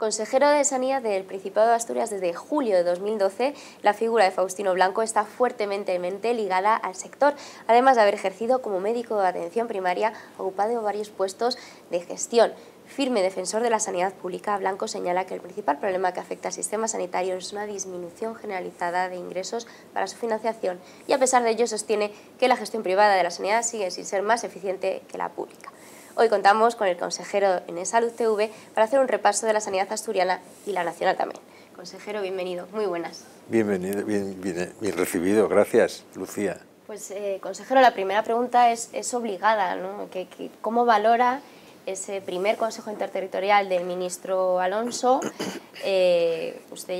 Consejero de Sanidad del Principado de Asturias desde julio de 2012, la figura de Faustino Blanco está fuertemente ligada al sector, además de haber ejercido como médico de atención primaria, ocupado varios puestos de gestión. Firme defensor de la sanidad pública, Blanco señala que el principal problema que afecta al sistema sanitario es una disminución generalizada de ingresos para su financiación y, a pesar de ello, sostiene que la gestión privada de la sanidad sigue sin ser más eficiente que la pública. Hoy contamos con el consejero en eSalud TV para hacer un repaso de la sanidad asturiana y la nacional también. Consejero, bienvenido, muy buenas. Bienvenido, bien recibido, gracias, Lucía. Pues, consejero, la primera pregunta es obligada, ¿no? ¿Cómo valora ese primer Consejo Interterritorial del ministro Alonso? Usted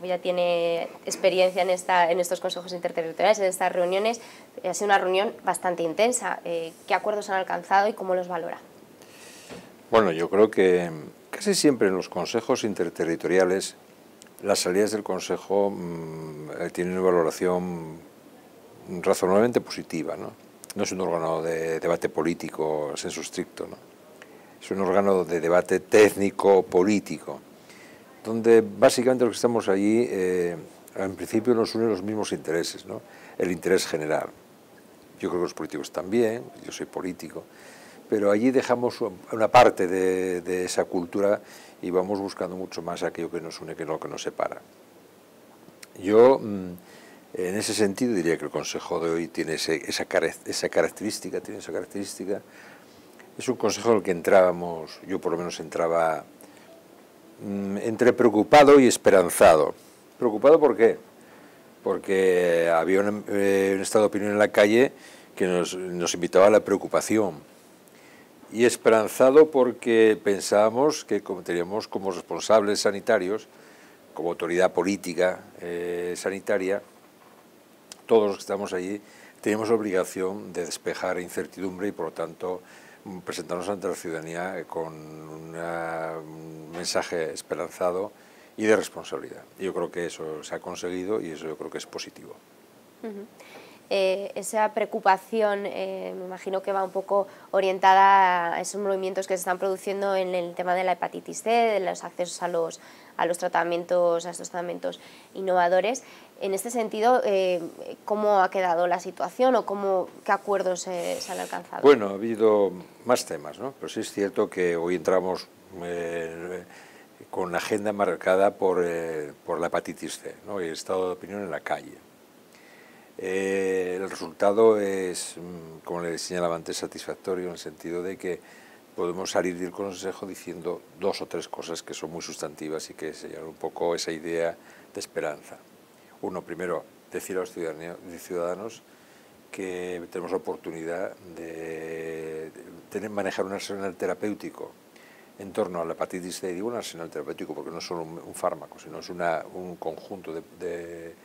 ya tiene experiencia en estos consejos interterritoriales, en estas reuniones. Ha sido una reunión bastante intensa. ¿Qué acuerdos han alcanzado y cómo los valora? Bueno, yo creo que casi siempre en los consejos interterritoriales las salidas del consejo tienen una valoración razonablemente positiva, ¿no? No es un órgano de debate político en sensu stricto, ¿no? Es un órgano de debate técnico-político, donde básicamente los que estamos allí, en principio nos unen los mismos intereses, ¿no? El interés general. Yo creo que los políticos también, yo soy político, pero allí dejamos una parte de esa cultura y vamos buscando mucho más aquello que nos une que lo que nos separa. Yo, en ese sentido, diría que el Consejo de hoy tiene esa característica. Es un consejo en el que entrábamos, yo por lo menos entraba entre preocupado y esperanzado. ¿Preocupado por qué? Porque había un estado de opinión en la calle que nos invitaba a la preocupación. Y esperanzado porque pensábamos que teníamos como responsables sanitarios, como autoridad política sanitaria, todos los que estamos allí tenemos la obligación de despejar incertidumbre y, por lo tanto, presentarnos ante la ciudadanía con un mensaje esperanzado y de responsabilidad. Yo creo que eso se ha conseguido y eso yo creo que es positivo. Esa preocupación, me imagino que va un poco orientada a esos movimientos que se están produciendo en el tema de la hepatitis C, de los accesos a los tratamientos, a estos tratamientos innovadores. En este sentido, ¿cómo ha quedado la situación o qué acuerdos se han alcanzado? Bueno, ha habido más temas, ¿no? Pero sí es cierto que hoy entramos con la agenda marcada por la hepatitis C, ¿no? Y el estado de opinión en la calle. El resultado es, como le señalaba antes, satisfactorio en el sentido de que podemos salir del consejo diciendo dos o tres cosas que son muy sustantivas y que señalan un poco esa idea de esperanza. Uno, primero, decir a los ciudadanos que tenemos la oportunidad de manejar un arsenal terapéutico en torno a la hepatitis C. Digo un arsenal terapéutico porque no es solo un fármaco, sino es un conjunto de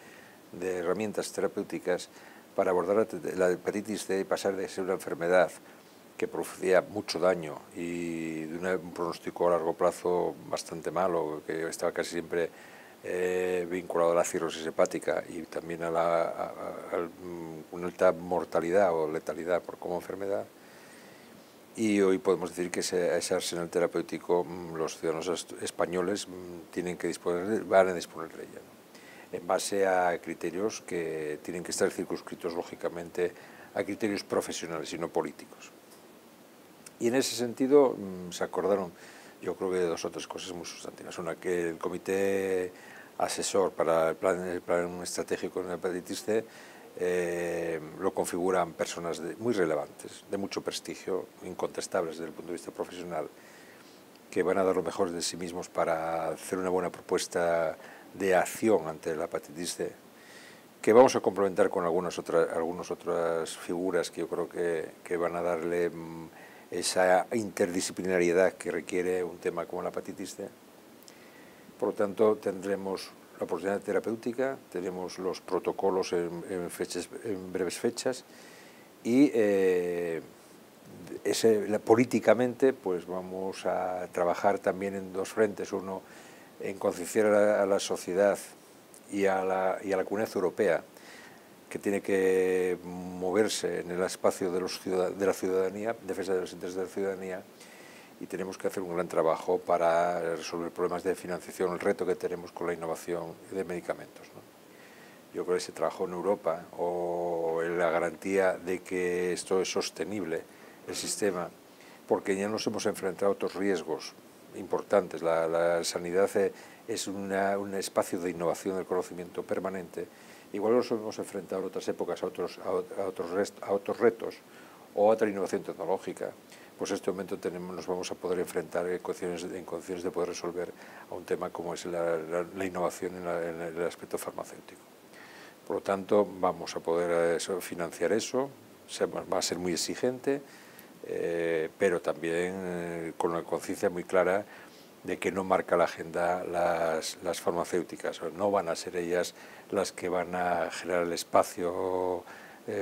herramientas terapéuticas para abordar la hepatitis C y pasar de ser una enfermedad que producía mucho daño y de un pronóstico a largo plazo bastante malo, que estaba casi siempre vinculado a la cirrosis hepática y también a una alta mortalidad o letalidad como enfermedad. Y hoy podemos decir que ese arsenal terapéutico los ciudadanos españoles van a disponer de ella, ¿no? En base a criterios que tienen que estar circunscritos, lógicamente, a criterios profesionales y no políticos. Y en ese sentido se acordaron, yo creo que dos o tres cosas muy sustantivas. Una, que el comité asesor para el plan estratégico en la hepatitis C lo configuran personas muy relevantes, de mucho prestigio, incontestables desde el punto de vista profesional, que van a dar lo mejor de sí mismos para hacer una buena propuesta de acción ante la hepatitis C, que vamos a complementar con algunas otras figuras que yo creo que van a darle esa interdisciplinariedad que requiere un tema como la hepatitis C. Por lo tanto, tendremos la oportunidad terapéutica, tenemos los protocolos en breves fechas y políticamente pues vamos a trabajar también en dos frentes. Uno, en concienciar a la sociedad y a la Comunidad Europea, que tiene que moverse en el espacio de la ciudadanía, defensa de los intereses de la ciudadanía, y tenemos que hacer un gran trabajo para resolver problemas de financiación, el reto que tenemos con la innovación de medicamentos, ¿no? Yo creo que ese trabajo en Europa o en la garantía de que esto es sostenible, el sistema, porque ya nos hemos enfrentado a otros riesgos importantes. La sanidad es un espacio de innovación del conocimiento permanente. Igual nos hemos enfrentado en otras épocas a otros retos o a otra innovación tecnológica. Pues en este momento nos vamos a poder enfrentar en condiciones de poder resolver a un tema como es la innovación en el aspecto farmacéutico. Por lo tanto, vamos a poder financiar eso, va a ser muy exigente, pero también con una conciencia muy clara de que no marca la agenda las farmacéuticas, no van a ser ellas las que van a generar el espacio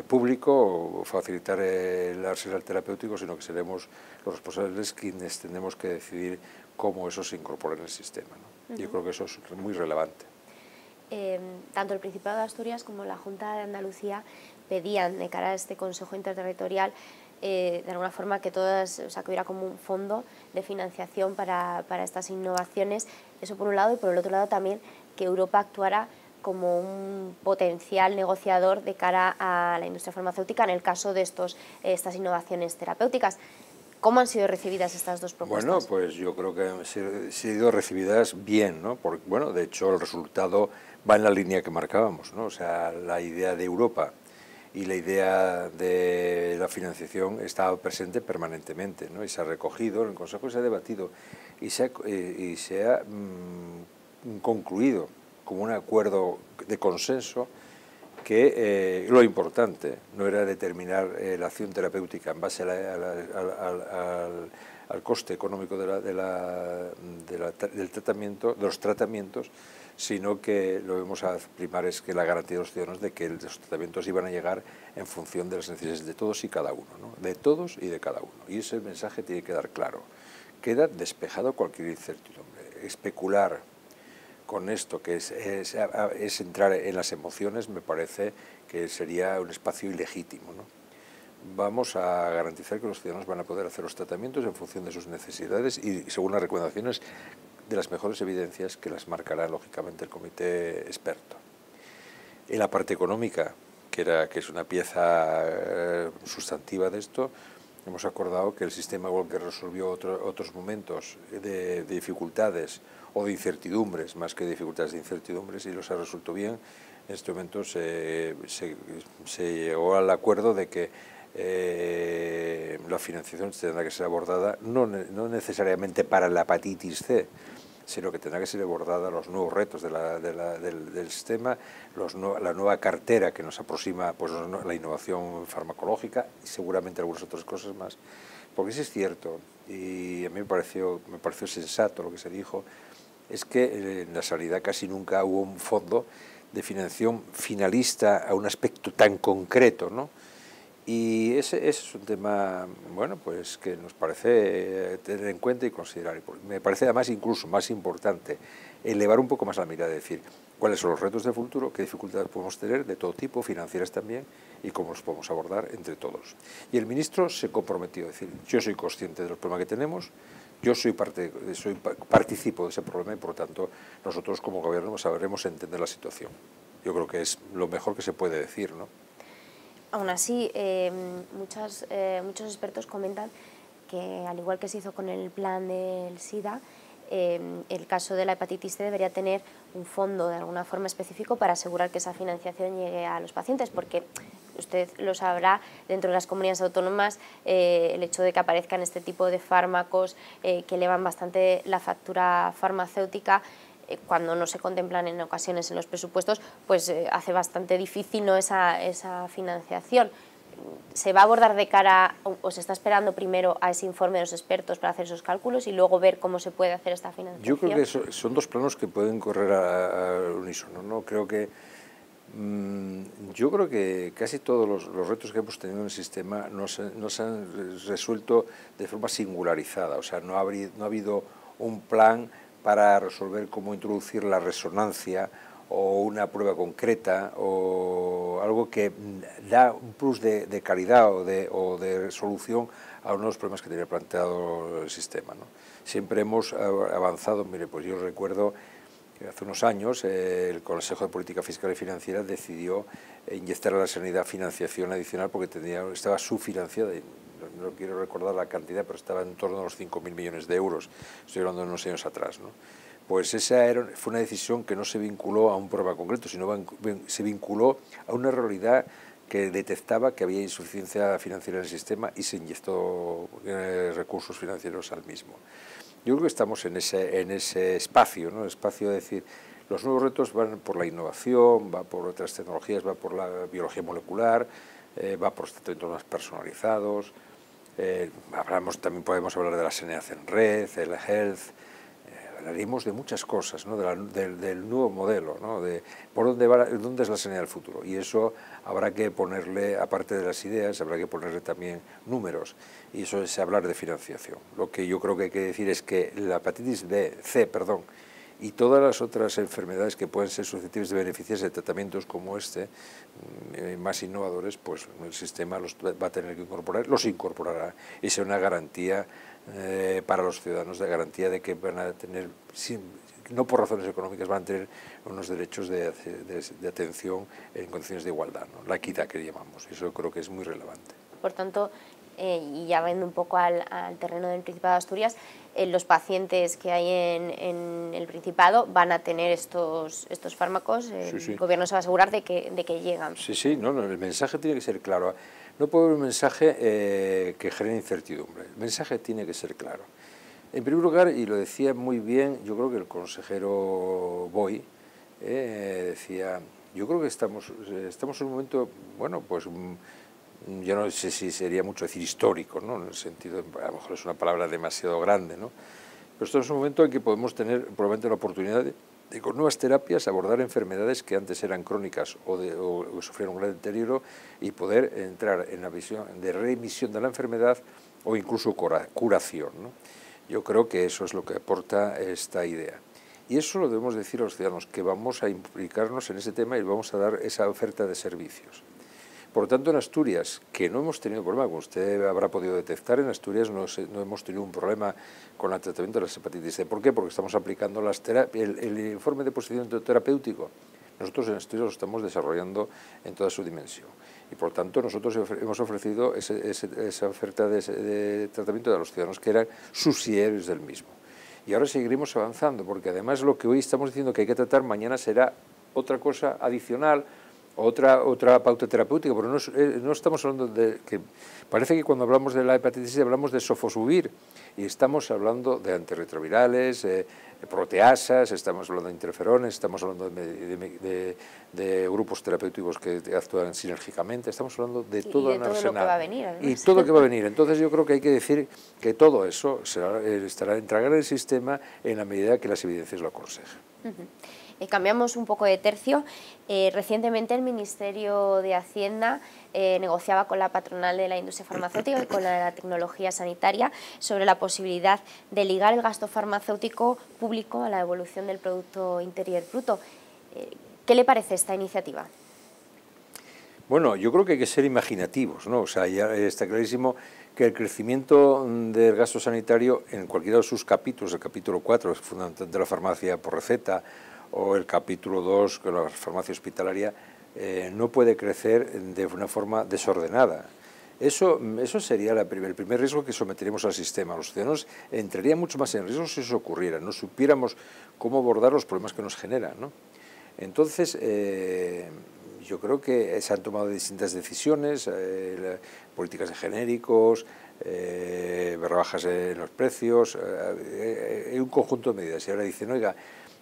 público o facilitar el arsenal terapéutico, sino que seremos los responsables quienes tenemos que decidir cómo eso se incorpora en el sistema, ¿no? Yo creo que eso es muy relevante. Tanto el Principado de Asturias como la Junta de Andalucía pedían de cara a este Consejo Interterritorial de alguna forma que que hubiera como un fondo de financiación para estas innovaciones, eso por un lado, y por el otro lado también que Europa actuara como un potencial negociador de cara a la industria farmacéutica en el caso de estas innovaciones terapéuticas. ¿Cómo han sido recibidas estas dos propuestas? Bueno, pues yo creo que han sido recibidas bien, ¿no? Porque, bueno, de hecho el resultado va en la línea que marcábamos, ¿no? O sea, la idea de Europa y la idea de la financiación estaba presente permanentemente, ¿no? Y se ha recogido, en el Consejo se ha debatido y se ha concluido como un acuerdo de consenso que lo importante no era determinar la acción terapéutica en base al coste económico del tratamiento, de los tratamientos, sino que lo que vamos a primar es que la garantía de los ciudadanos de que los tratamientos iban a llegar en función de las necesidades de todos y cada uno, ¿no? De todos y de cada uno. Y ese mensaje tiene que dar claro. Queda despejado cualquier incertidumbre. Especular con esto, que es entrar en las emociones, me parece que sería un espacio ilegítimo, ¿no? Vamos a garantizar que los ciudadanos van a poder hacer los tratamientos en función de sus necesidades y según las recomendaciones de las mejores evidencias que las marcará lógicamente el comité experto. En la parte económica, que es una pieza sustantiva de esto, hemos acordado que el sistema igual que resolvió otros momentos de dificultades o de incertidumbres, más que dificultades de incertidumbres, y los ha resuelto bien. En este momento se llegó al acuerdo de que la financiación tendrá que ser abordada no necesariamente para la hepatitis C, sino que tendrá que ser abordada los nuevos retos del sistema, la nueva cartera que nos aproxima, pues, la innovación farmacológica y seguramente algunas otras cosas más. Porque sí es cierto, y a mí me pareció sensato lo que se dijo, es que en la sanidad casi nunca hubo un fondo de financiación finalista a un aspecto tan concreto, ¿no? Y ese es un tema, bueno, pues que nos parece tener en cuenta y considerar. Me parece además incluso más importante elevar un poco más la mirada, decir cuáles son los retos del futuro, qué dificultades podemos tener de todo tipo, financieras también, y cómo los podemos abordar entre todos. Y el ministro se comprometió a decir, yo soy consciente de los problemas que tenemos, yo participo de ese problema y por lo tanto nosotros como gobierno sabremos entender la situación. Yo creo que es lo mejor que se puede decir, ¿no? Aún así, muchos expertos comentan que, al igual que se hizo con el plan del SIDA, el caso de la hepatitis C debería tener un fondo de alguna forma específico para asegurar que esa financiación llegue a los pacientes, porque usted lo sabrá, dentro de las comunidades autónomas el hecho de que aparezcan este tipo de fármacos que elevan bastante la factura farmacéutica, cuando no se contemplan en ocasiones en los presupuestos, pues hace bastante difícil, ¿no?, esa financiación. ¿Se va a abordar de cara, o se está esperando primero a ese informe de los expertos para hacer esos cálculos y luego ver cómo se puede hacer esta financiación? Yo creo que son dos planos que pueden correr al unísono, ¿no? Yo creo que casi todos los retos que hemos tenido en el sistema no se han resuelto de forma singularizada, o sea, no ha habido un plan para resolver cómo introducir la resonancia o una prueba concreta o algo que da un plus de calidad o de solución a uno de los problemas que tenía planteado el sistema, ¿no? Siempre hemos avanzado. Mire, pues yo recuerdo que hace unos años el Consejo de Política Fiscal y Financiera decidió inyectar a la sanidad financiación adicional porque estaba subfinanciada. No quiero recordar la cantidad, pero estaba en torno a los 5.000 millones de euros. Estoy hablando de unos años atrás, ¿no? Pues esa fue una decisión que no se vinculó a un problema concreto, sino se vinculó a una realidad que detectaba que había insuficiencia financiera en el sistema y se inyectó recursos financieros al mismo. Yo creo que estamos en ese espacio, ¿no? El espacio de decir, los nuevos retos van por la innovación, va por otras tecnologías, va por la biología molecular, va por los tratamientos más personalizados. También podemos hablar de la sanidad en red, el health. Hablaremos de muchas cosas, ¿no? Del nuevo modelo, ¿no? De por dónde es la sanidad del futuro. Y eso habrá que ponerle, aparte de las ideas, habrá que ponerle también números. Y eso es hablar de financiación. Lo que yo creo que hay que decir es que la hepatitis C, y todas las otras enfermedades que pueden ser susceptibles de beneficiarse de tratamientos como este, más innovadores, pues el sistema los va a tener que incorporar, los incorporará. Y será una garantía para los ciudadanos, de garantía de que van a tener, no por razones económicas, van a tener unos derechos de atención en condiciones de igualdad, ¿no? La equidad que llamamos. Eso creo que es muy relevante. Por tanto, y ya viendo un poco al terreno del Principado de Asturias, los pacientes que hay en el Principado van a tener estos fármacos. El gobierno se va a asegurar de que llegan. Sí, no, el mensaje tiene que ser claro. No puede haber un mensaje que genere incertidumbre. El mensaje tiene que ser claro. En primer lugar, y lo decía muy bien, yo creo que el consejero Boy decía, yo creo que estamos en un momento, bueno, pues yo no sé si sería mucho decir histórico, ¿no? En el sentido, a lo mejor es una palabra demasiado grande, ¿no? Pero esto es un momento en que podemos tener probablemente la oportunidad de con nuevas terapias abordar enfermedades que antes eran crónicas o sufrieron un gran deterioro y poder entrar en la visión de remisión de la enfermedad o incluso curación, ¿no? Yo creo que eso es lo que aporta esta idea. Y eso lo debemos decir a los ciudadanos, que vamos a implicarnos en ese tema y vamos a dar esa oferta de servicios. Por lo tanto, en Asturias, que no hemos tenido problema, como usted habrá podido detectar, en Asturias no hemos tenido un problema con el tratamiento de las hepatitis C. ¿Por qué? Porque estamos aplicando el informe de posicionamiento terapéutico. Nosotros en Asturias lo estamos desarrollando en toda su dimensión. Y por tanto, nosotros hemos ofrecido esa oferta de tratamiento a los ciudadanos que eran subsidiarios del mismo. Y ahora seguiremos avanzando, porque además lo que hoy estamos diciendo que hay que tratar, mañana será otra cosa adicional, otra pauta terapéutica, pero no estamos hablando de que parece que cuando hablamos de la hepatitis C hablamos de sofosbuvir y estamos hablando de antirretrovirales, proteasas, estamos hablando de interferones, estamos hablando de grupos terapéuticos que actúan sinérgicamente, estamos hablando de todo el arsenal. Y de todo lo que va a venir, además. Y todo lo que va a venir. Entonces yo creo que hay que decir que todo eso entrará en el sistema en la medida que las evidencias lo aconsejen. Cambiamos un poco de tercio. Recientemente el Ministerio de Hacienda negociaba con la patronal de la industria farmacéutica y con la de la tecnología sanitaria sobre la posibilidad de ligar el gasto farmacéutico público a la evolución del Producto Interior Bruto. ¿Qué le parece esta iniciativa? Bueno, yo creo que hay que ser imaginativos, ¿no? O sea, ya está clarísimo que el crecimiento del gasto sanitario en cualquiera de sus capítulos, el capítulo 4, es fundamental de la farmacia por receta, o el capítulo 2, que es la farmacia hospitalaria, no puede crecer de una forma desordenada. Eso sería el primer riesgo que someteríamos al sistema. Los ciudadanos entrarían mucho más en riesgo si eso ocurriera, no supiéramos cómo abordar los problemas que nos generan, ¿no? Entonces, yo creo que se han tomado distintas decisiones, políticas de genéricos, rebajas en los precios, un conjunto de medidas. Y ahora dicen, oiga,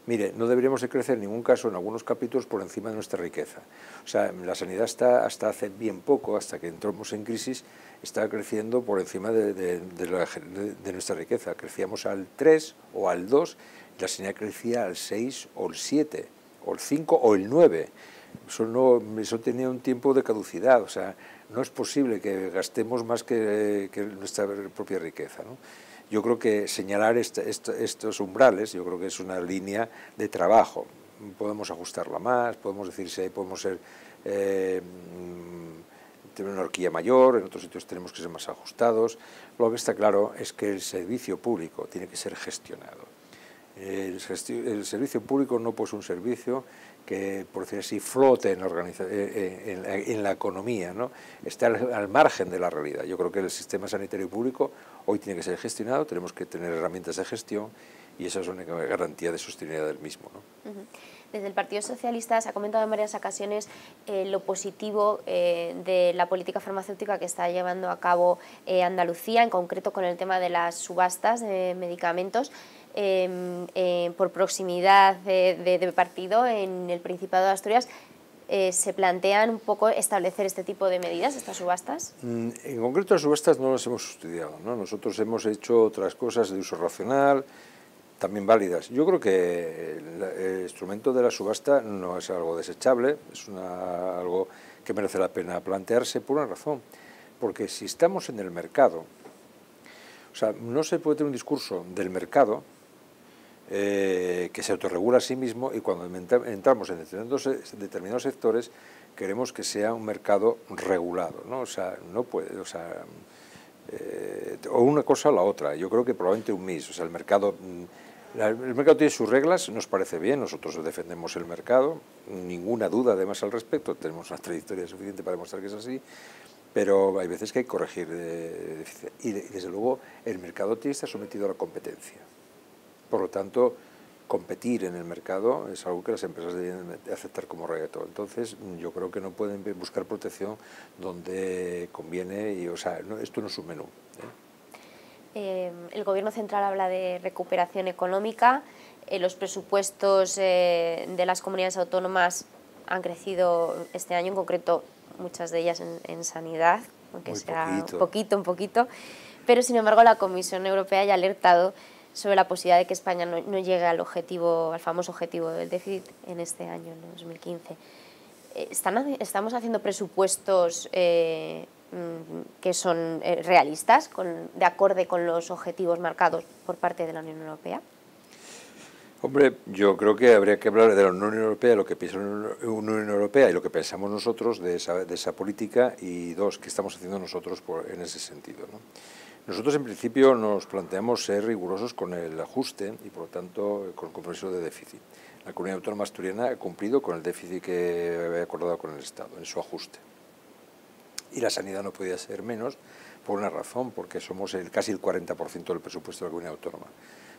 mire, no deberíamos de crecer en ningún caso en algunos capítulos por encima de nuestra riqueza. O sea, la sanidad está, hasta hace bien poco, hasta que entramos en crisis, estaba creciendo por encima de nuestra riqueza. Crecíamos al 3 o al 2, y la sanidad crecía al 6 o el 7, o el 5 o el 9. Eso tenía un tiempo de caducidad, o sea, no es posible que gastemos más que nuestra propia riqueza, ¿no? Yo creo que señalar estos umbrales, yo creo que es una línea de trabajo. podemos ajustarla más, podemos decir si podemos ser tener una horquilla mayor, en otros sitios tenemos que ser más ajustados. Lo que está claro es que el servicio público tiene que ser gestionado. El servicio público no puede ser un servicio que, por decir así, flote en la economía, ¿no? Está al margen de la realidad. Yo creo que el sistema sanitario público hoy tiene que ser gestionado, tenemos que tener herramientas de gestión y esa es una garantía de sostenibilidad del mismo, ¿no? Desde el Partido Socialista se ha comentado en varias ocasiones lo positivo de la política farmacéutica que está llevando a cabo Andalucía, en concreto con el tema de las subastas de medicamentos. Por proximidad de partido en el Principado de Asturias, ¿se plantean un poco establecer este tipo de medidas, estas subastas? En concreto las subastas no las hemos estudiado, ¿no? Nosotros hemos hecho otras cosas de uso racional, también válidas. Yo creo que el instrumento de la subasta no es algo desechable, es algo que merece la pena plantearse por una razón, porque si estamos en el mercado, o sea, no se puede tener un discurso del mercado que se autorregula a sí mismo y cuando entramos en determinados sectores queremos que sea un mercado regulado, ¿no? O sea, no puede, o sea, o una cosa o la otra. Yo creo que probablemente un mix, o sea, el mercado tiene sus reglas, nos parece bien, nosotros defendemos el mercado, ninguna duda además al respecto, tenemos una trayectoria suficiente para demostrar que es así, pero hay veces que hay que corregir y desde luego el mercado tiene que estar sometido a la competencia. Por lo tanto, competir en el mercado es algo que las empresas deben aceptar como reto. Entonces, yo creo que no pueden buscar protección donde conviene, y, o sea, esto no es un menú. El Gobierno central habla de recuperación económica, los presupuestos de las comunidades autónomas han crecido este año, en concreto muchas de ellas en sanidad, aunque sea un poquito, pero sin embargo la Comisión Europea ya ha alertado sobre la posibilidad de que España no llegue al famoso objetivo del déficit en este año, en 2015. ¿Estamos haciendo presupuestos que son realistas, de acorde con los objetivos marcados por parte de la Unión Europea? Hombre, yo creo que habría que hablar de la Unión Europea, lo que piensa la Unión Europea y lo que pensamos nosotros de esa política, y dos, qué estamos haciendo nosotros en ese sentido, ¿no? Nosotros en principio nos planteamos ser rigurosos con el ajuste y por lo tanto con el compromiso de déficit. La Comunidad Autónoma Asturiana ha cumplido con el déficit que había acordado con el Estado en su ajuste. Y la sanidad no podía ser menos por una razón, porque somos casi el 40% del presupuesto de la Comunidad Autónoma.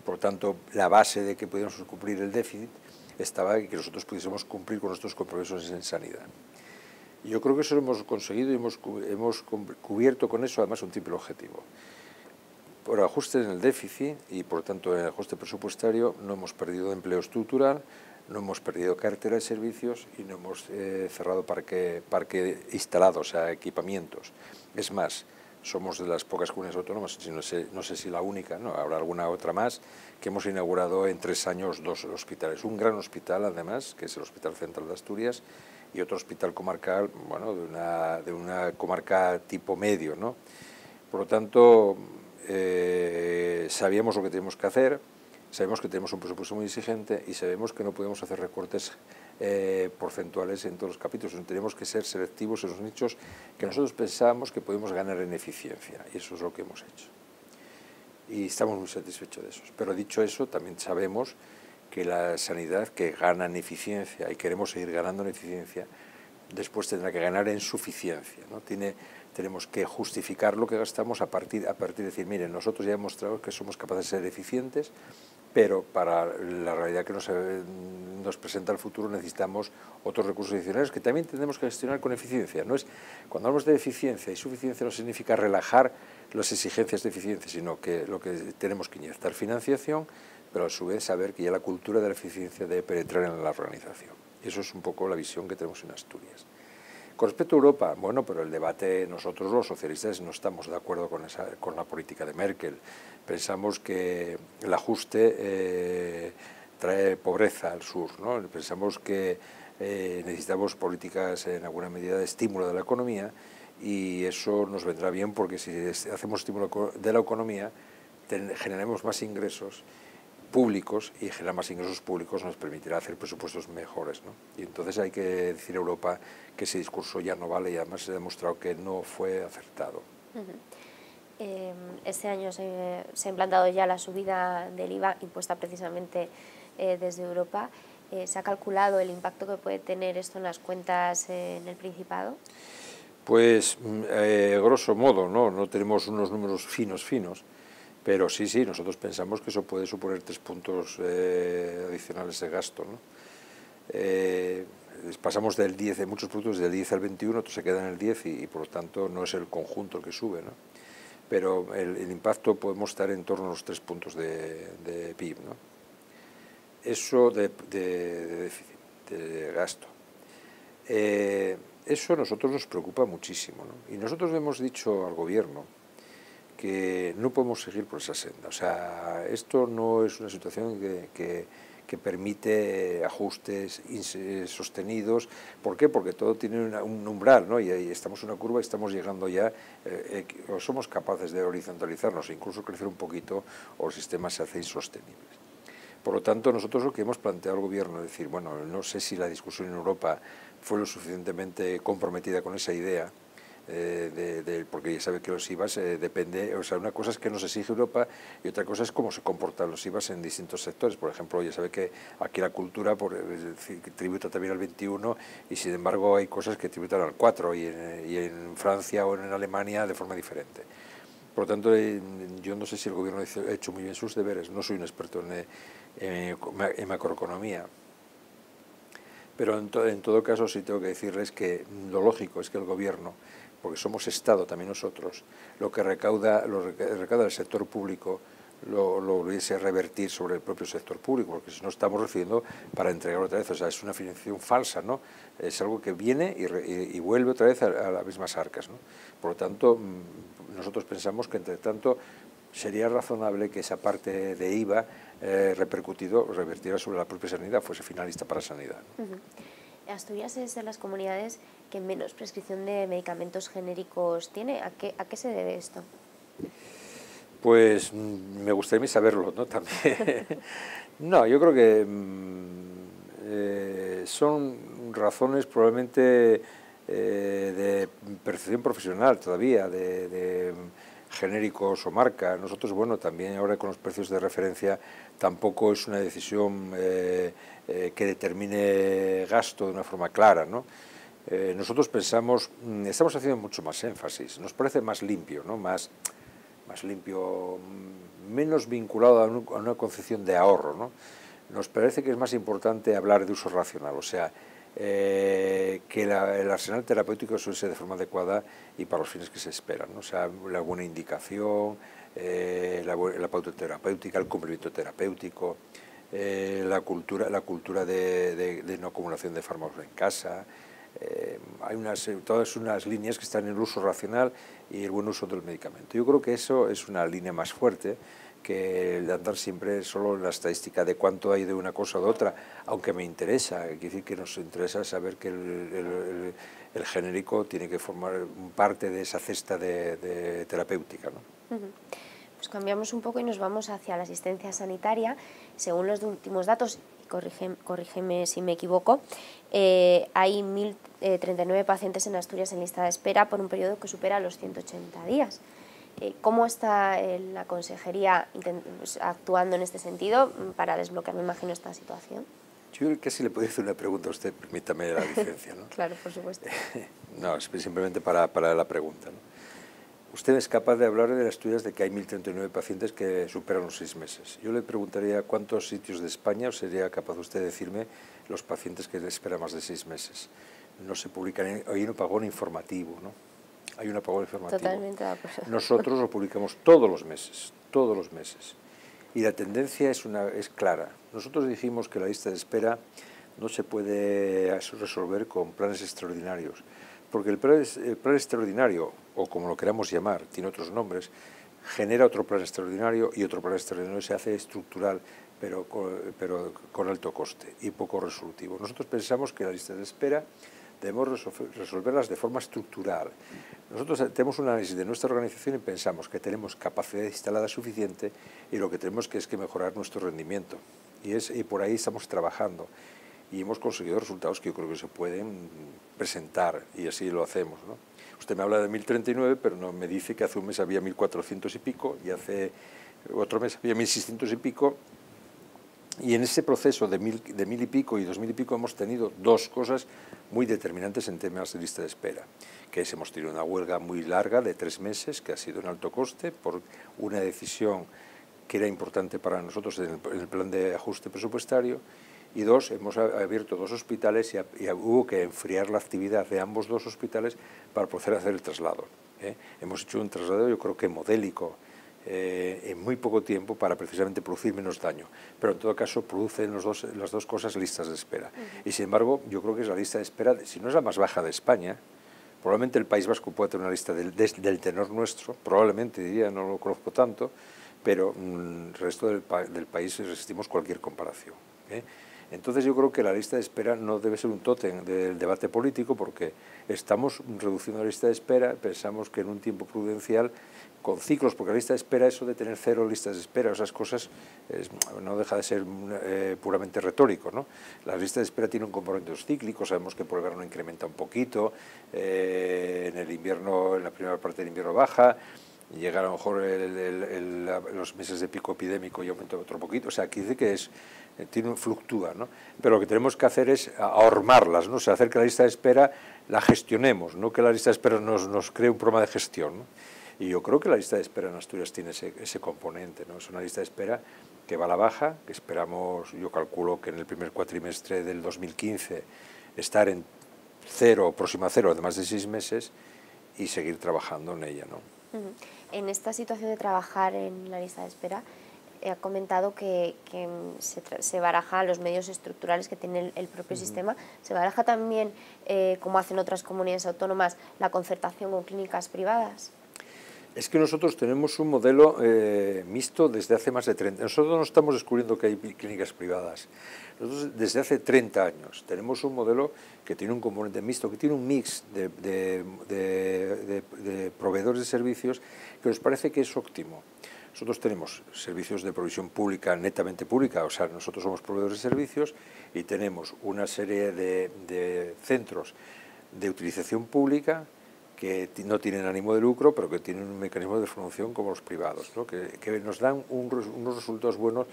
Por lo tanto, la base de que pudiéramos cumplir el déficit estaba en que nosotros pudiésemos cumplir con nuestros compromisos en sanidad. Y yo creo que eso lo hemos conseguido y hemos cubierto con eso además un triple objetivo. Por ajustes en el déficit y por tanto en el ajuste presupuestario no hemos perdido empleo estructural, no hemos perdido cartera de servicios y no hemos cerrado parque instalado, o sea, equipamientos. Es más, somos de las pocas comunidades autónomas, no sé si la única, no, habrá alguna otra más, que hemos inaugurado en 3 años 2 hospitales. Un gran hospital, además, que es el Hospital Central de Asturias, y otro hospital comarcal, bueno, de una comarca tipo medio, ¿no? Por lo tanto, sabíamos lo que teníamos que hacer, sabemos que tenemos un presupuesto muy exigente y sabemos que no podemos hacer recortes porcentuales en todos los capítulos, tenemos que ser selectivos en los nichos que nosotros pensábamos que podemos ganar en eficiencia, y eso es lo que hemos hecho. Y estamos muy satisfechos de eso. Pero dicho eso, también sabemos que la sanidad, que gana en eficiencia y queremos seguir ganando en eficiencia, después tendrá que ganar en suficiencia, ¿no? Tenemos que justificar lo que gastamos a partir de decir, miren, nosotros ya hemos mostrado que somos capaces de ser eficientes, pero para la realidad que nos presenta el futuro necesitamos otros recursos adicionales que también tenemos que gestionar con eficiencia. Cuando hablamos de eficiencia y suficiencia no significa relajar las exigencias de eficiencia, sino que lo que tenemos que inyectar financiación, pero a su vez saber que ya la cultura de la eficiencia debe penetrar en la organización. Y eso es un poco la visión que tenemos en Asturias. Con respecto a Europa, bueno, pero el debate, nosotros los socialistas no estamos de acuerdo con la política de Merkel. Pensamos que el ajuste trae pobreza al sur, ¿no? Pensamos que necesitamos políticas en alguna medida de estímulo de la economía, y eso nos vendrá bien porque si hacemos estímulo de la economía generaremos más ingresos públicos, y generar más ingresos públicos nos permitirá hacer presupuestos mejores, ¿no? Y entonces hay que decir a Europa que ese discurso ya no vale, y además se ha demostrado que no fue acertado. Este año se ha implantado ya la subida del IVA impuesta precisamente desde Europa. ¿Se ha calculado el impacto que puede tener esto en las cuentas en el Principado? Pues grosso modo, no tenemos unos números finos, pero sí, nosotros pensamos que eso puede suponer 3 puntos adicionales de gasto, ¿no? Pasamos del 10 de muchos productos del 10 al 21, otros se quedan en el 10 y por lo tanto no es el conjunto el que sube, ¿no? Pero el impacto podemos estar en torno a los 3 puntos de PIB, ¿no? Eso de déficit, de gasto. Eso a nosotros nos preocupa muchísimo, ¿no? Y nosotros le hemos dicho al gobierno que no podemos seguir por esa senda. O sea, esto no es una situación que permite ajustes sostenidos. ¿Por qué? Porque todo tiene un umbral, ¿no? Y ahí estamos en una curva y estamos llegando ya, o somos capaces de horizontalizarnos, incluso crecer un poquito, o el sistema se hace insostenible. Por lo tanto, nosotros lo que hemos planteado al gobierno es decir, bueno, no sé si la discusión en Europa fue lo suficientemente comprometida con esa idea, porque ya sabe que los IVAs depende, o sea, una cosa es que nos exige Europa y otra cosa es cómo se comportan los IVAs en distintos sectores. Por ejemplo, ya sabe que aquí la cultura tributa también al 21 y sin embargo hay cosas que tributan al 4 y en Francia o en Alemania de forma diferente. Por lo tanto, yo no sé si el gobierno ha hecho muy bien sus deberes, no soy un experto en macroeconomía, pero en todo caso sí tengo que decirles que lo lógico es que el gobierno, porque somos Estado también nosotros, lo que recauda el sector público lo hubiese revertir sobre el propio sector público, porque si no estamos recibiendo para entregar otra vez, o sea, es una financiación falsa, ¿no? Es algo que viene y vuelve otra vez a las mismas arcas, ¿no? Por lo tanto, nosotros pensamos que entre tanto sería razonable que esa parte de IVA revertiera sobre la propia sanidad, fuese finalista para sanidad, ¿no? Asturias es de las comunidades que menos prescripción de medicamentos genéricos tiene. ¿A qué se debe esto? Pues me gustaría saberlo, ¿no? También. No, yo creo que son razones probablemente de percepción profesional todavía, de genéricos o marca. Nosotros, bueno, también ahora con los precios de referencia tampoco es una decisión que determine gasto de una forma clara, ¿no? Nosotros pensamos, estamos haciendo mucho más énfasis, nos parece más limpio, ¿no? Más limpio, menos vinculado a una concepción de ahorro, ¿no? Nos parece que es más importante hablar de uso racional, o sea, que el arsenal terapéutico se use de forma adecuada y para los fines que se esperan, ¿no? O sea, la buena indicación, la pauta terapéutica, el cumplimiento terapéutico, la cultura de no acumulación de fármacos en casa. Hay todas unas líneas que están en el uso racional y el buen uso del medicamento. Yo creo que eso es una línea más fuerte que el de andar siempre solo en la estadística de cuánto hay de una cosa o de otra, aunque me interesa, quiere decir que nos interesa saber que el genérico tiene que formar parte de esa cesta de terapéutica, ¿no? Pues cambiamos un poco y nos vamos hacia la asistencia sanitaria. Según los últimos datos, corrígeme si me equivoco, hay 1.039 pacientes en Asturias en lista de espera por un periodo que supera los 180 días. ¿Cómo está la consejería actuando en este sentido para desbloquear, me imagino, esta situación? Yo casi le podría hacer una pregunta a usted, permítame la licencia, ¿no? Claro, por supuesto. No, simplemente para la pregunta, ¿no? Usted es capaz de hablar de Asturias de que hay 1.039 pacientes que superan los 6 meses. Yo le preguntaría cuántos sitios de España sería capaz usted de decirme los pacientes que esperan más de 6 meses. No se publican, hay un apagón informativo, ¿no? Hay un apagón informativo. Totalmente de acuerdo. Nosotros lo publicamos todos los meses, todos los meses. Y la tendencia es clara. Nosotros dijimos que la lista de espera no se puede resolver con planes extraordinarios, porque el plan extraordinario, o como lo queramos llamar, tiene otros nombres, genera otro plan extraordinario y otro plan extraordinario se hace estructural, pero con alto coste y poco resolutivo. Nosotros pensamos que la lista de espera debemos resolverlas de forma estructural. Nosotros tenemos un análisis de nuestra organización y pensamos que tenemos capacidad instalada suficiente y lo que tenemos es que mejorar nuestro rendimiento. Y por ahí estamos trabajando y hemos conseguido resultados que yo creo que se pueden presentar y así lo hacemos, ¿no? Usted me habla de 1039, pero no me dice que hace un mes había 1400 y pico y hace otro mes había 1600 y pico. Y en ese proceso de 1000 y pico y 2000 y pico hemos tenido dos cosas muy determinantes en temas de lista de espera, que es hemos tenido una huelga muy larga de 3 meses, que ha sido en alto coste, por una decisión que era importante para nosotros en el plan de ajuste presupuestario, y dos, hemos abierto 2 hospitales y hubo que enfriar la actividad de ambos 2 hospitales para poder hacer el traslado. Hemos hecho un traslado, yo creo que modélico, en muy poco tiempo para precisamente producir menos daño, pero en todo caso producen las dos cosas listas de espera. Y sin embargo, yo creo que es la lista de espera, si no es la más baja de España, probablemente el País Vasco pueda tener una lista del tenor nuestro, probablemente diría, no lo conozco tanto, pero el resto del país resistimos cualquier comparación. Entonces yo creo que la lista de espera no debe ser un tótem del debate político, porque estamos reduciendo la lista de espera, pensamos que en un tiempo prudencial, con ciclos, porque la lista de espera, eso de tener 0 listas de espera, esas cosas, no deja de ser puramente retórico, ¿no? La lista de espera tiene un componente cíclico, sabemos que por el verano incrementa un poquito, en el invierno, en la primera parte del invierno baja, llega a lo mejor los meses de pico epidémico y aumenta otro poquito, o sea, aquí dice que fluctúa, ¿no? Pero lo que tenemos que hacer es ahormarlas, ¿no? O sea, hacer que la lista de espera la gestionemos, no que la lista de espera nos cree un problema de gestión, ¿no? Y yo creo que la lista de espera en Asturias tiene ese componente, ¿no? Es una lista de espera que va a la baja, que esperamos, yo calculo que en el primer cuatrimestre del 2015 estar en 0, próxima a 0, además de 6 meses, y seguir trabajando en ella, ¿no? En esta situación de trabajar en la lista de espera, ha comentado que se barajan los medios estructurales que tiene el propio sistema. ¿Se baraja también, como hacen otras comunidades autónomas, la concertación con clínicas privadas? Es que nosotros tenemos un modelo mixto desde hace más de 30 años. Nosotros no estamos descubriendo que hay clínicas privadas. Nosotros desde hace 30 años tenemos un modelo que tiene un componente mixto, que tiene un mix de proveedores de servicios que nos parece que es óptimo. Nosotros tenemos servicios de provisión pública, netamente pública, o sea, nosotros somos proveedores de servicios, y tenemos una serie de centros de utilización pública que no tienen ánimo de lucro, pero que tienen un mecanismo de función como los privados, ¿no? que nos dan unos resultados buenos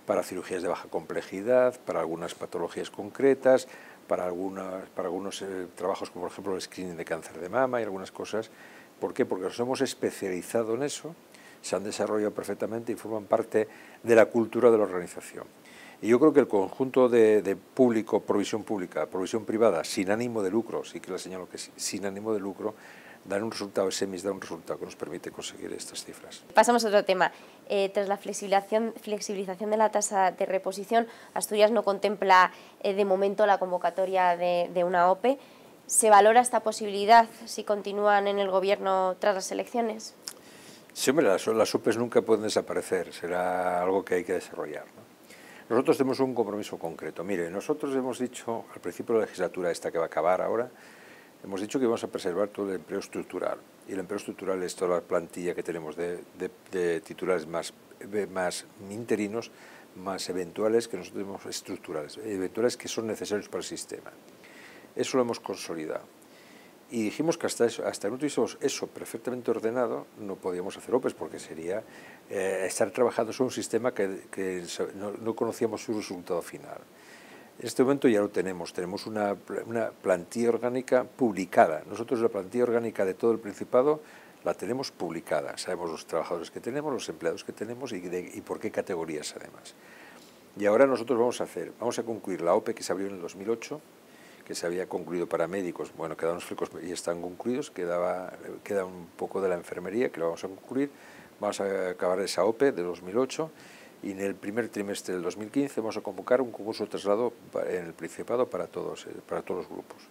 para cirugías de baja complejidad, para algunas patologías concretas, para algunos trabajos como por ejemplo el screening de cáncer de mama y algunas cosas. ¿Por qué? Porque nos hemos especializado en eso, se han desarrollado perfectamente y forman parte de la cultura de la organización. Y yo creo que el conjunto de público, provisión pública, provisión privada, sin ánimo de lucro, sí que le señalo que sin ánimo de lucro, dan un resultado, ese MIS da un resultado que nos permite conseguir estas cifras. Pasamos a otro tema. Tras la flexibilización de la tasa de reposición, Asturias no contempla de momento la convocatoria de una OPE. ¿Se valora esta posibilidad si continúan en el Gobierno tras las elecciones? Sí, hombre, las OPEs nunca pueden desaparecer, será algo que hay que desarrollar, ¿no? Nosotros tenemos un compromiso concreto. Mire, nosotros hemos dicho al principio de la legislatura esta que va a acabar ahora, hemos dicho que vamos a preservar todo el empleo estructural. Y el empleo estructural es toda la plantilla que tenemos de titulares más interinos, más eventuales, que nosotros tenemos estructurales, eventuales que son necesarios para el sistema. Eso lo hemos consolidado. Y dijimos que hasta que no tuviésemos eso perfectamente ordenado, no podíamos hacer OPEs, porque sería estar trabajando sobre un sistema que no conocíamos su resultado final. En este momento ya lo tenemos una plantilla orgánica publicada. Nosotros la plantilla orgánica de todo el Principado la tenemos publicada. Sabemos los trabajadores que tenemos, los empleados que tenemos y por qué categorías además. Y ahora nosotros vamos a concluir la OPE que se abrió en el 2008, que se había concluido para médicos, bueno, quedaron los flecos y están concluidos, queda un poco de la enfermería que lo vamos a concluir, vamos a acabar esa OPE de 2008 y en el primer trimestre del 2015 vamos a convocar un concurso de traslado en el Principado para todos los grupos.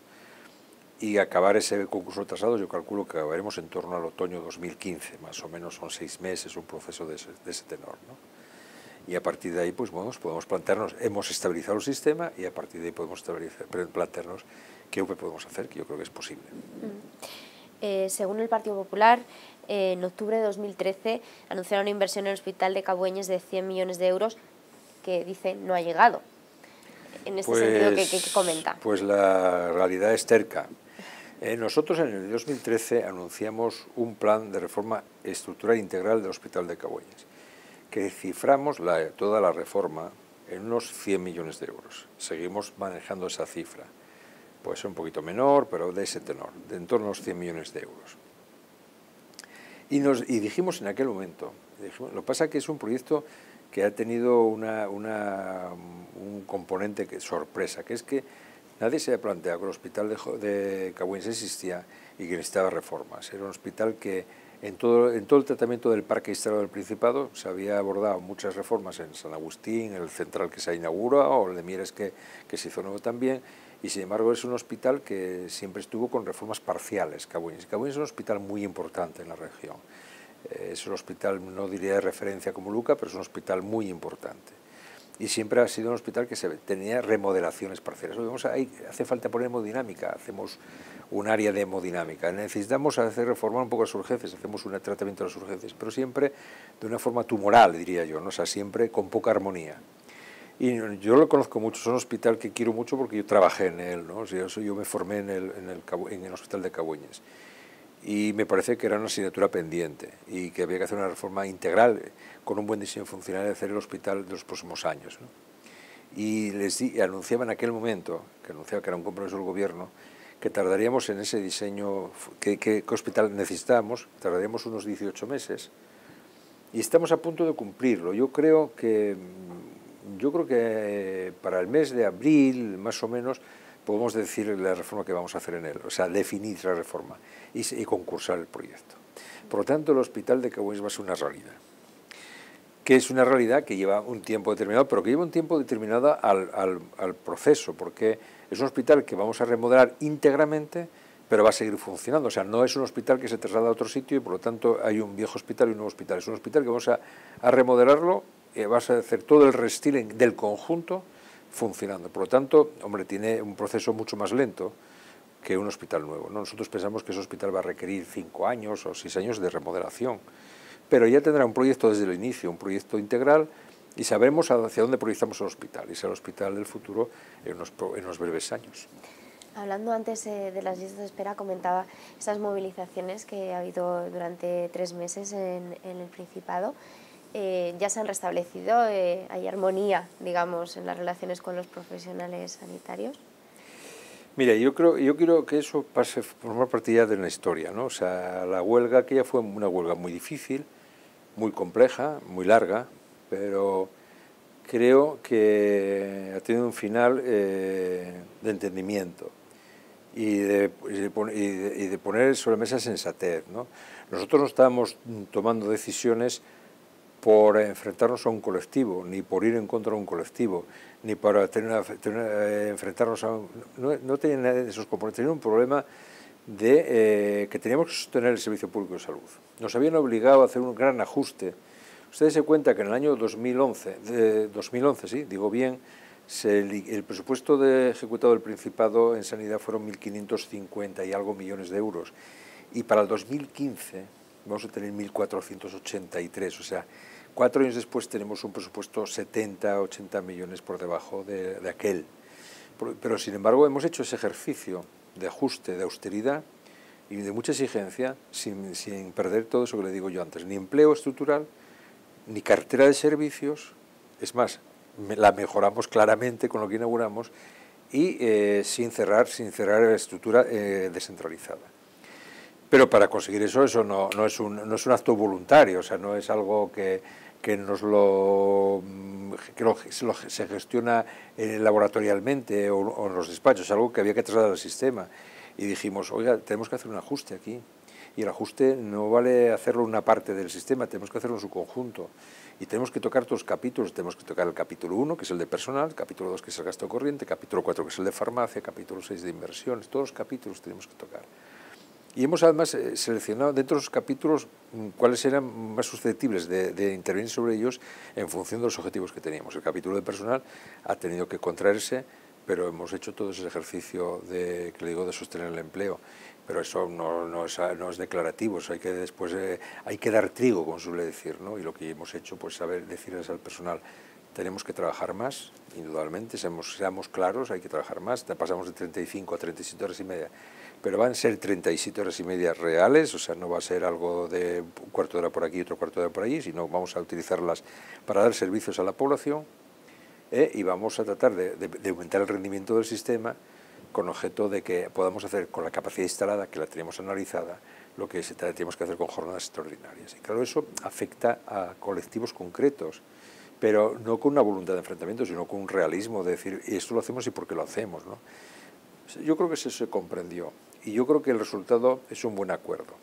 Y acabar ese concurso de traslado yo calculo que acabaremos en torno al otoño 2015, más o menos son 6 meses, un proceso de ese tenor, ¿no? Y a partir de ahí pues bueno, podemos plantearnos, hemos estabilizado el sistema y a partir de ahí podemos plantearnos ¿qué podemos hacer? Que yo creo que es posible. Según el Partido Popular, en octubre de 2013 anunciaron una inversión en el Hospital de Cabueñes de 100 millones de euros que dicen no ha llegado. En este sentido, ¿qué comenta? Pues la realidad es terca. Nosotros en el 2013 anunciamos un plan de reforma estructural integral del Hospital de Cabueñes, que ciframos toda la reforma en unos 100 millones de euros. Seguimos manejando esa cifra. Puede ser un poquito menor, pero de ese tenor, de en torno a los 100 millones de euros. Y dijimos en aquel momento, lo que pasa es que es un proyecto que ha tenido un componente sorpresa, que es que nadie se había planteado que el hospital de Cabueñes existía y que necesitaba reformas. Era un hospital que en todo el tratamiento del parque instalado del Principado se había abordado muchas reformas en San Agustín, el central que se ha inaugurado, o el de Mieres que se hizo nuevo también, y sin embargo es un hospital que siempre estuvo con reformas parciales, Cabueñes. Cabueñes es un hospital muy importante en la región. Es un hospital, no diría de referencia como Luca, pero es un hospital muy importante. Y siempre ha sido un hospital que tenía remodelaciones parciales. Hace falta poner hemodinámica, hacemos un área de hemodinámica. Necesitamos reformar un poco las urgencias, hacemos un tratamiento de las urgencias, pero siempre de una forma tumoral, diría yo, ¿no? O sea, siempre con poca armonía. Y yo lo conozco mucho, es un hospital que quiero mucho porque yo trabajé en él, ¿no? O sea, yo me formé en el Hospital de Cabueñes. Y me parece que era una asignatura pendiente y que había que hacer una reforma integral con un buen diseño funcional de hacer el hospital de los próximos años, ¿no? Y anunciaba en aquel momento, que era un compromiso del gobierno, que tardaríamos en ese diseño, qué hospital necesitábamos, tardaríamos unos 18 meses y estamos a punto de cumplirlo. Yo creo que para el mes de abril, más o menos, podemos decir la reforma que vamos a hacer en él, o sea, definir la reforma y concursar el proyecto. Por lo tanto, el Hospital de Cabueñes va a ser una realidad, que es una realidad que lleva un tiempo determinado, pero que lleva un tiempo determinado al proceso, porque es un hospital que vamos a remodelar íntegramente, pero va a seguir funcionando. O sea, no es un hospital que se traslada a otro sitio y por lo tanto hay un viejo hospital y un nuevo hospital. Es un hospital que vamos a remodelarlo, vas a hacer todo el restyling del conjunto funcionando. Por lo tanto, hombre, tiene un proceso mucho más lento que un hospital nuevo, ¿no? Nosotros pensamos que ese hospital va a requerir 5 años o 6 años de remodelación, pero ya tendrá un proyecto desde el inicio, un proyecto integral, y sabremos hacia dónde proyectamos el hospital, y será el hospital del futuro en unos breves años. Hablando antes de las listas de espera, comentaba esas movilizaciones que ha habido durante 3 meses en el Principado. Ya se han restablecido, hay armonía, digamos, en las relaciones con los profesionales sanitarios. Mira, yo quiero que eso pase a formar parte ya de la historia, ¿no? O sea, la huelga aquella fue una huelga muy difícil, muy compleja, muy larga, pero creo que ha tenido un final de entendimiento y de poner sobre la mesa sensatez, ¿no? Nosotros no estábamos tomando decisiones por enfrentarnos a un colectivo, ni por ir en contra de un colectivo, ni para enfrentarnos a no tenía nada de esos componentes. Tenía un problema de que teníamos que sostener el servicio público de salud. Nos habían obligado a hacer un gran ajuste. Ustedes se cuentan que en el año 2011, sí, digo bien, el presupuesto ejecutado del Principado en sanidad fueron 1.550 y algo millones de euros. Y para el 2015 vamos a tener 1.483, o sea, 4 años después tenemos un presupuesto 70, 80 millones por debajo de aquel. Pero sin embargo hemos hecho ese ejercicio de ajuste, de austeridad y de mucha exigencia sin perder todo eso que le digo yo antes, ni empleo estructural, ni cartera de servicios, es más, la mejoramos claramente con lo que inauguramos y sin cerrar la estructura descentralizada. Pero para conseguir eso no es un acto voluntario, o sea, no es algo que se gestiona laboratorialmente o en los despachos, es algo que había que trasladar al sistema. Y dijimos, oiga, tenemos que hacer un ajuste aquí. Y el ajuste no vale hacerlo una parte del sistema, tenemos que hacerlo en su conjunto. Y tenemos que tocar todos los capítulos, tenemos que tocar el capítulo 1, que es el de personal, capítulo 2, que es el gasto corriente, capítulo 4, que es el de farmacia, capítulo 6 de inversiones, todos los capítulos tenemos que tocar. Y hemos además seleccionado dentro de esos capítulos cuáles eran más susceptibles de intervenir sobre ellos en función de los objetivos que teníamos. El capítulo de personal ha tenido que contraerse, pero hemos hecho todo ese ejercicio que le digo de sostener el empleo. Pero eso no es declarativo, eso hay que después hay que dar trigo, como suele decir, ¿no? Y lo que hemos hecho, pues saber decirles al personal, tenemos que trabajar más, indudablemente, seamos claros, hay que trabajar más, pasamos de 35 a 37 horas y media, pero van a ser 37 horas y media reales, o sea, no va a ser algo de un cuarto de hora por aquí y otro cuarto de hora por allí, sino vamos a utilizarlas para dar servicios a la población, y vamos a tratar de aumentar el rendimiento del sistema con objeto de que podamos hacer con la capacidad instalada, que la tenemos analizada, lo que tenemos que hacer con jornadas extraordinarias. Y claro, eso afecta a colectivos concretos, pero no con una voluntad de enfrentamiento, sino con un realismo de decir, y esto lo hacemos y por qué lo hacemos, ¿no? Yo creo que eso se comprendió, y yo creo que el resultado es un buen acuerdo.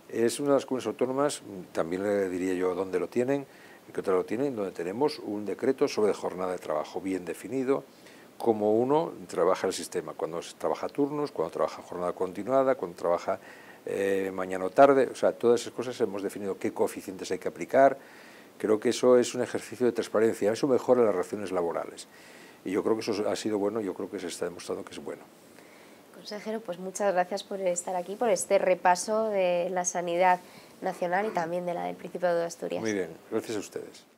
Es una de las comunidades autónomas, también le diría yo dónde lo tienen, y que otra lo tienen, donde tenemos un decreto sobre jornada de trabajo bien definido, cómo uno trabaja el sistema, cuando trabaja turnos, cuando trabaja jornada continuada, cuando trabaja mañana o tarde, o sea, todas esas cosas hemos definido qué coeficientes hay que aplicar. Creo que eso es un ejercicio de transparencia, eso mejora las relaciones laborales. Y yo creo que eso ha sido bueno, yo creo que se está demostrando que es bueno. Consejero, pues muchas gracias por estar aquí, por este repaso de la sanidad nacional y también de la del Principado de Asturias. Muy bien, gracias a ustedes.